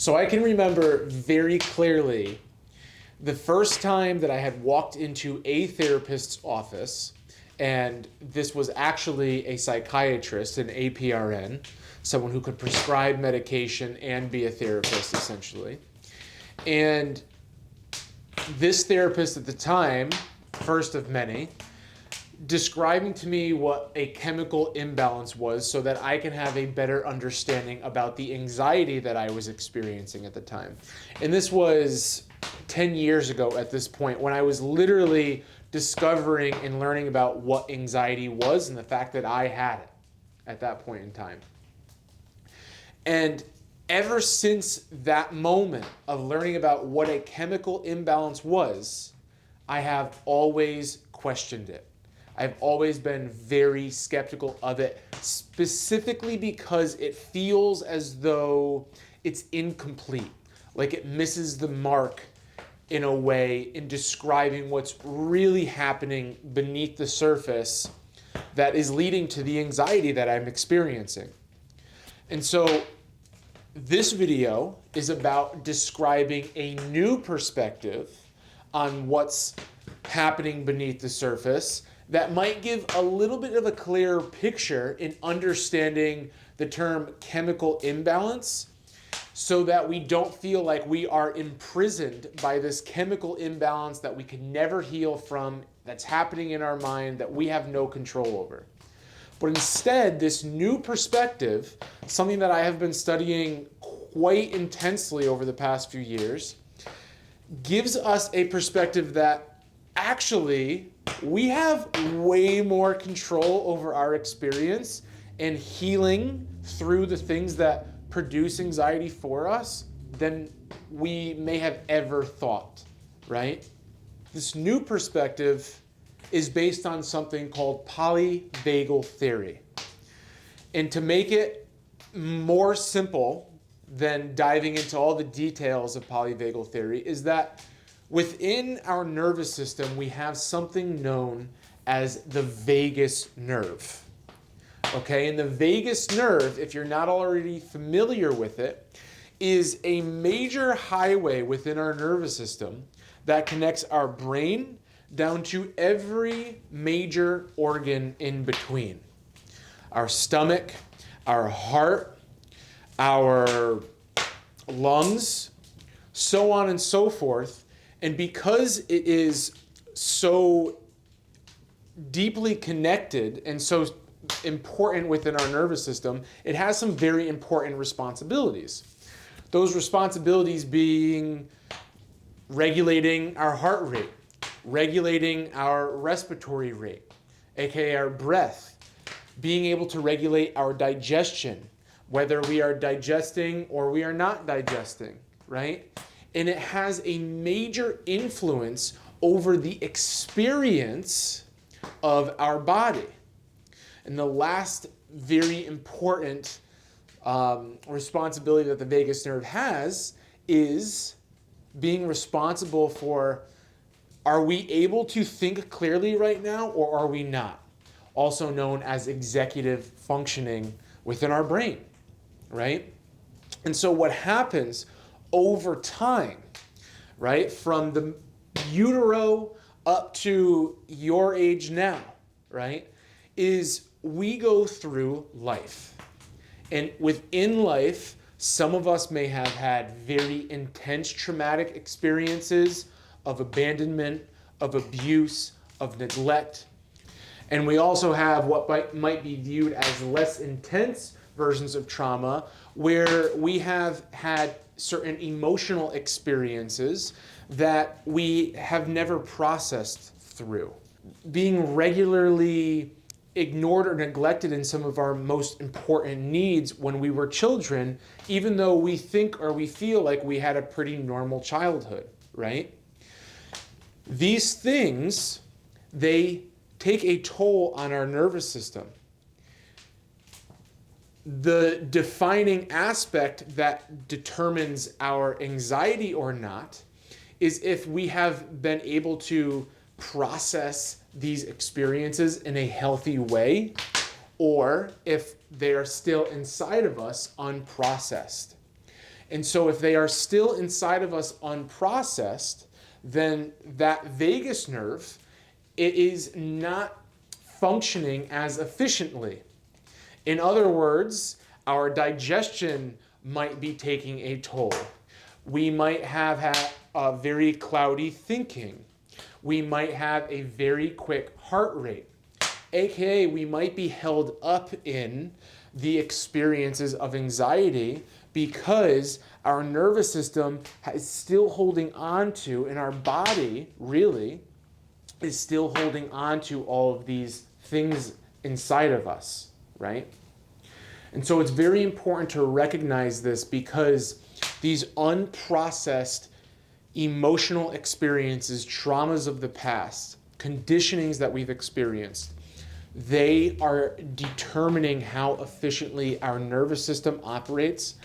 So I can remember very clearly the first time that I had walked into a therapist's office, and this was actually a psychiatrist, an APRN, someone who could prescribe medication and be a therapist, essentially. And this therapist at the time, first of many, describing to me what a chemical imbalance was so that I can have a better understanding about the anxiety that I was experiencing at the time. And this was 10 years ago at this point, when I was literally discovering and learning about what anxiety was and the fact that I had it at that point in time. And ever since that moment of learning about what a chemical imbalance was, I have always questioned it. I've always been very skeptical of it, specifically because it feels as though it's incomplete, like it misses the mark in a way in describing what's really happening beneath the surface that is leading to the anxiety that I'm experiencing. And so this video is about describing a new perspective on what's happening beneath the surface that might give a little bit of a clearer picture in understanding the term chemical imbalance, so that we don't feel like we are imprisoned by this chemical imbalance that we can never heal from, that's happening in our mind, that we have no control over. But instead, this new perspective, something that I have been studying quite intensely over the past few years, gives us a perspective that actually we have way more control over our experience and healing through the things that produce anxiety for us than we may have ever thought, right? This new perspective is based on something called Polyvagal Theory. And to make it more simple than diving into all the details of Polyvagal Theory is that within our nervous system, we have something known as the vagus nerve. Okay, and the vagus nerve, if you're not already familiar with it, is a major highway within our nervous system that connects our brain down to every major organ in between. Our stomach, our heart, our lungs, so on and so forth. And because it is so deeply connected and so important within our nervous system, it has some very important responsibilities. Those responsibilities being regulating our heart rate, regulating our respiratory rate, aka our breath, being able to regulate our digestion, whether we are digesting or we are not digesting, right? And it has a major influence over the experience of our body. And the last very important responsibility that the vagus nerve has is being responsible for, are we able to think clearly right now or are we not? Also known as executive functioning within our brain, right? And so what happens over time, right, from the utero up to your age now, right, is we go through life. And within life, some of us may have had very intense traumatic experiences of abandonment, of abuse, of neglect. And we also have what might be viewed as less intense versions of trauma, where we have had certain emotional experiences that we have never processed through. Being regularly ignored or neglected in some of our most important needs when we were children, even though we think or we feel like we had a pretty normal childhood, right? These things, they take a toll on our nervous system. The defining aspect that determines our anxiety or not is if we have been able to process these experiences in a healthy way, or if they are still inside of us unprocessed. And so if they are still inside of us unprocessed, then that vagus nerve, it is not functioning as efficiently. In other words, our digestion might be taking a toll. We might have had a very cloudy thinking. We might have a very quick heart rate. AKA, we might be held up in the experiences of anxiety because our nervous system is still holding on to, and our body really is still holding on to all of these things inside of us, right? And so it's very important to recognize this, because these unprocessed emotional experiences, traumas of the past, conditionings that we've experienced, they are determining how efficiently our nervous system operates,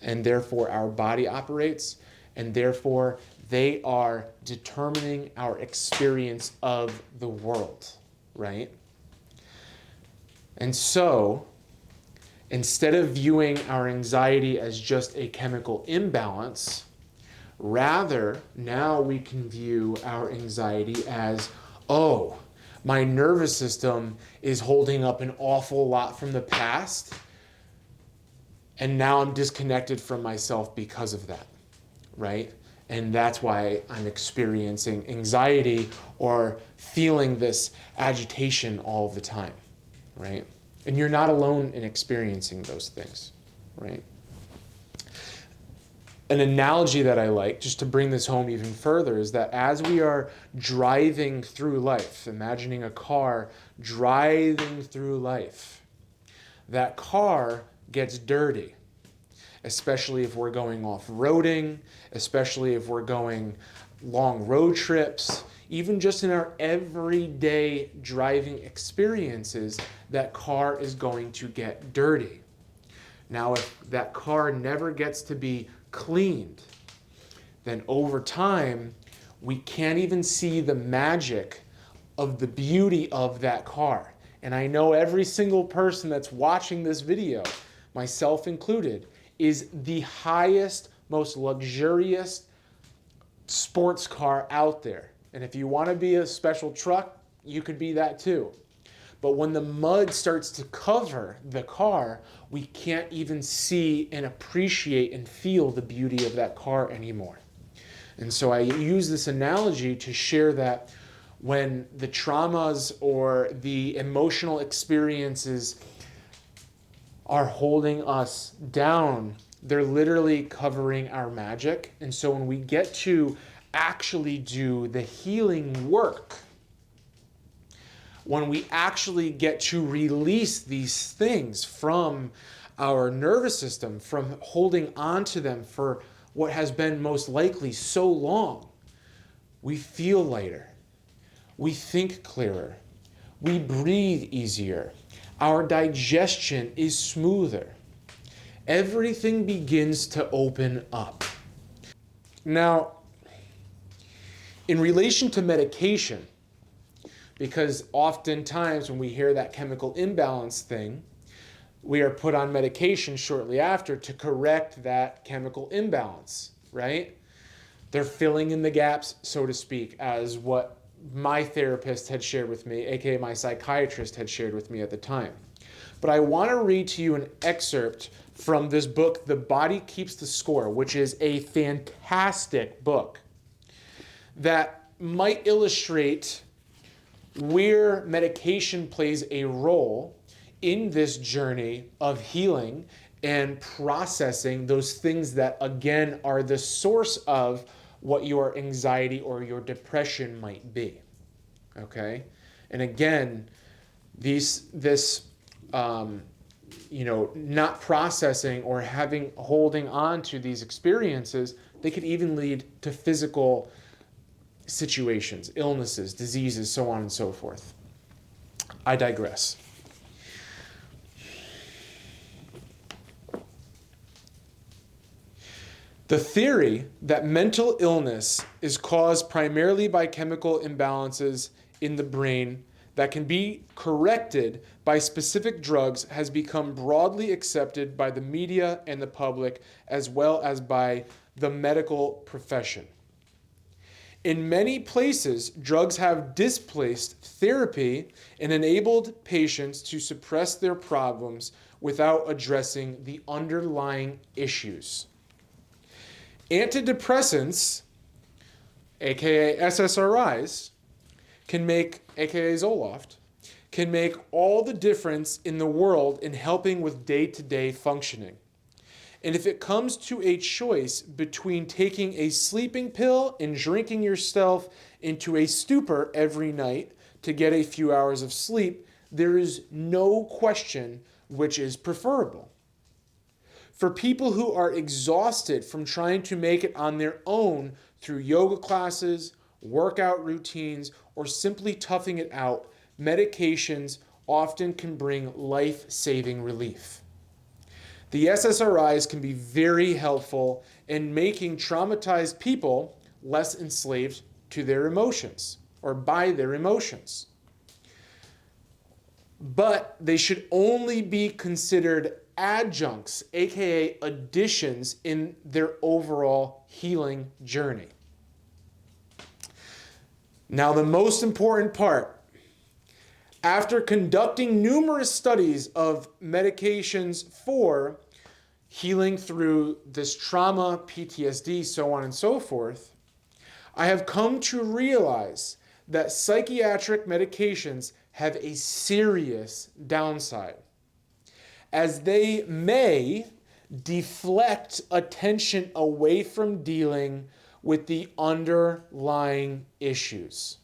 and therefore our body operates, and therefore they are determining our experience of the world, right? And so, instead of viewing our anxiety as just a chemical imbalance, rather, now we can view our anxiety as, oh, my nervous system is holding up an awful lot from the past, and now I'm disconnected from myself because of that, right? And that's why I'm experiencing anxiety or feeling this agitation all the time, right? And you're not alone in experiencing those things, right? An analogy that I like, just to bring this home even further, is that as we are driving through life, imagining a car driving through life, that car gets dirty, especially if we're going off-roading, especially if we're going long road trips, even just in our everyday driving experiences, that car is going to get dirty. Now, if that car never gets to be cleaned, then over time, we can't even see the magic of the beauty of that car. And I know every single person that's watching this video, myself included, is the highest, most luxurious sports car out there. And if you want to be a special truck, you could be that too. But when the mud starts to cover the car, we can't even see and appreciate and feel the beauty of that car anymore. And so I use this analogy to share that when the traumas or the emotional experiences are holding us down, they're literally covering our magic. And so when we get to actually do the healing work, when we actually get to release these things from our nervous system, from holding on to them for what has been most likely so long, we feel lighter, we think clearer, we breathe easier, our digestion is smoother. Everything begins to open up. Now, in relation to medication, because oftentimes when we hear that chemical imbalance thing, we are put on medication shortly after to correct that chemical imbalance, right? They're filling in the gaps, so to speak, as what my therapist had shared with me, aka my psychiatrist had shared with me at the time. But I want to read to you an excerpt from this book, The Body Keeps the Score, which is a fantastic book that might illustrate where medication plays a role in this journey of healing and processing those things that, again, are the source of what your anxiety or your depression might be. Okay? And again, not processing or holding on to these experiences, they could even lead to physical situations, illnesses, diseases, so on and so forth. I digress. The theory that mental illness is caused primarily by chemical imbalances in the brain that can be corrected by specific drugs has become broadly accepted by the media and the public, as well as by the medical profession. In many places, drugs have displaced therapy and enabled patients to suppress their problems without addressing the underlying issues. Antidepressants, aka SSRIs, aka Zoloft, can make all the difference in the world in helping with day-to-day functioning. And if it comes to a choice between taking a sleeping pill and drinking yourself into a stupor every night to get a few hours of sleep, there is no question which is preferable. For people who are exhausted from trying to make it on their own through yoga classes, workout routines, or simply toughing it out, medications often can bring life-saving relief. The SSRIs can be very helpful in making traumatized people less enslaved to their emotions or by their emotions. But they should only be considered adjuncts, aka additions, in their overall healing journey. Now, the most important part. After conducting numerous studies of medications for healing through this trauma, PTSD, so on and so forth, I have come to realize that psychiatric medications have a serious downside, as they may deflect attention away from dealing with the underlying issues.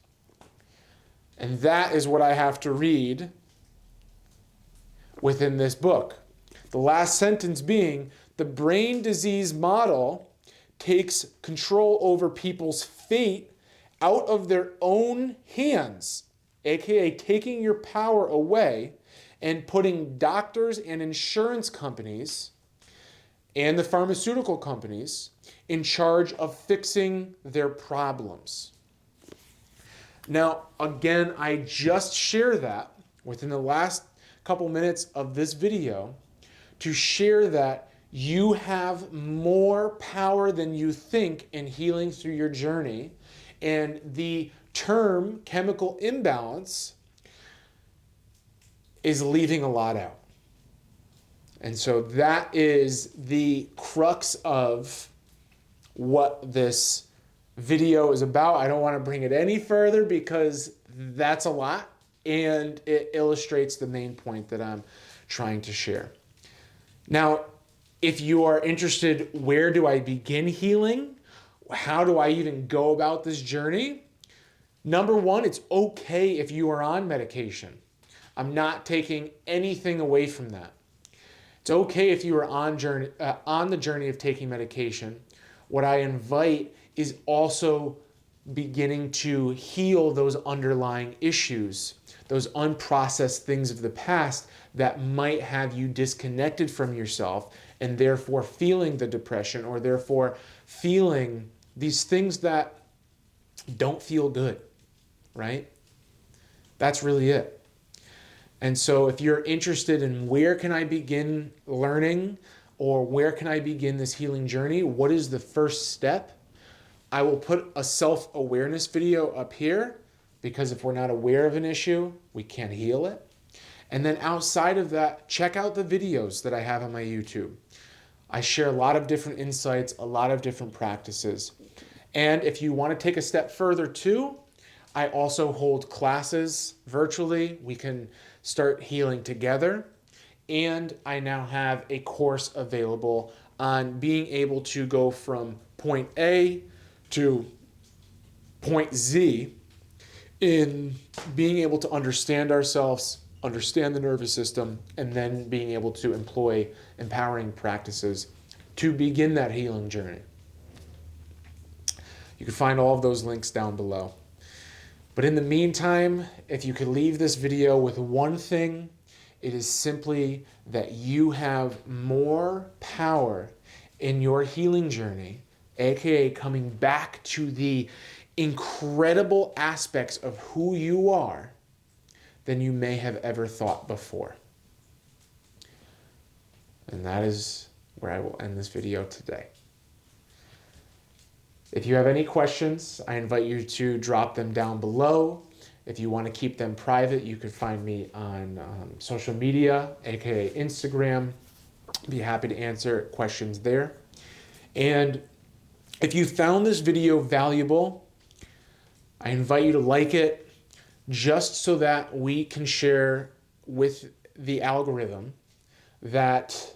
And that is what I have to read within this book. The last sentence being, the brain disease model takes control over people's fate out of their own hands, aka taking your power away and putting doctors and insurance companies and the pharmaceutical companies in charge of fixing their problems. Now, again, I just share that within the last couple minutes of this video to share that you have more power than you think in healing through your journey. And the term chemical imbalance is leaving a lot out. And so that is the crux of what this video is about. I don't want to bring it any further because that's a lot and it illustrates the main point that I'm trying to share. Now, if you are interested, where do I begin healing? How do I even go about this journey? Number one, it's okay if you are on medication. I'm not taking anything away from that. It's okay if you are on the journey of taking medication. What I invite is also beginning to heal those underlying issues, those unprocessed things of the past that might have you disconnected from yourself and therefore feeling the depression or therefore feeling these things that don't feel good, right? That's really it. And so if you're interested in where can I begin learning or where can I begin this healing journey, what is the first step? I will put a self-awareness video up here because if we're not aware of an issue, we can't heal it. And then outside of that, check out the videos that I have on my YouTube. I share a lot of different insights, a lot of different practices. And if you want to take a step further too, I also hold classes virtually. We can start healing together. And I now have a course available on being able to go from point A to point Z in being able to understand ourselves, understand the nervous system, and then being able to employ empowering practices to begin that healing journey. You can find all of those links down below. But in the meantime, if you could leave this video with one thing, it is simply that you have more power in your healing journey, aka coming back to the incredible aspects of who you are, than you may have ever thought before. And that is where I will end this video today. If you have any questions, I invite you to drop them down below. If you want to keep them private, you can find me on social media, aka Instagram. Be happy to answer questions there. And if you found this video valuable, I invite you to like it just so that we can share with the algorithm that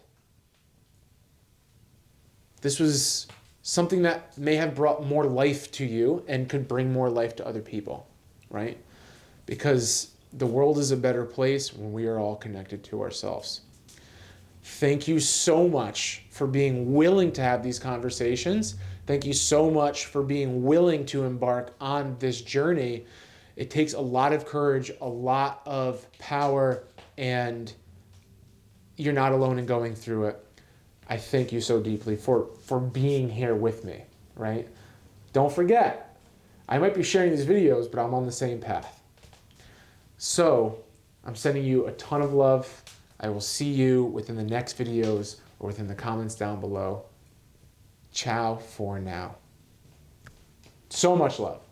this was something that may have brought more life to you and could bring more life to other people, right? Because the world is a better place when we are all connected to ourselves. Thank you so much for being willing to have these conversations. Thank you so much for being willing to embark on this journey. It takes a lot of courage, a lot of power, and you're not alone in going through it. I thank you so deeply for being here with me, right? Don't forget, I might be sharing these videos, but I'm on the same path. So I'm sending you a ton of love. I will see you within the next videos or within the comments down below. Ciao for now. So much love.